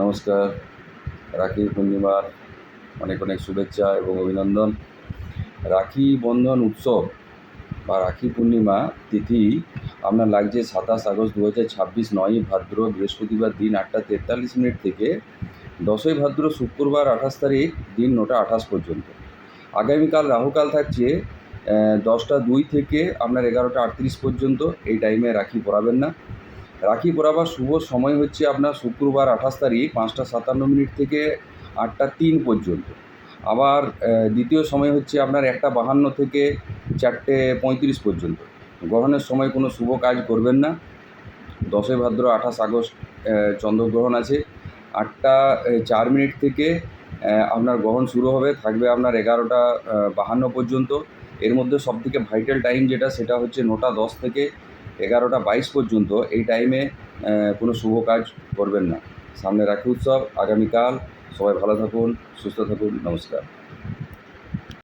নমস্কার। রাখি পূর্ণিমার অনেক অনেক শুভেচ্ছা এবং অভিনন্দন। রাখি বন্ধন উৎসব বা রাখি পূর্ণিমা তিথি আপনার লাগছে 27 আগস্ট 2026, 9ই ভাদ্র বৃহস্পতিবার দিন 8টা 43 মিনিট থেকে 10ই ভাদ্র শুক্রবার 28 তারিখ দিন 9টা 28 পর্যন্ত। আগামীকাল রাহুকাল থাকছে 10টা 2 থেকে আপনার 11টা 38 পর্যন্ত। এই টাইমে রাখি পরাবেন না। রাখি পরাবার শুভ সময় হচ্ছে আপনার শুক্রবার 28 তারিখ 5টা 57 মিনিট থেকে 8টা 3 পর্যন্ত। আবার দ্বিতীয় সময় হচ্ছে আপনার 1টা 52 থেকে 4টে 35 পর্যন্ত। গ্রহণের সময় কোনো শুভ কাজ করবেন না। 10ই ভাদ্র 28 আগস্ট চন্দ্রগ্রহণ আছে। 8টা 4 মিনিট থেকে আপনার গ্রহণ শুরু হবে, থাকবে আপনার 11টা 52 পর্যন্ত। এর মধ্যে সবথেকে ভাইটাল টাইম যেটা, সেটা হচ্ছে 9টা 10 থেকে 11টা 22 পর্যন্ত। এই টাইমে কোনো শুভ কাজ করবেন না। সামনে রাখি উৎসব আগামীকাল। সবাই ভালো থাকুন, সুস্থ থাকুন। নমস্কার।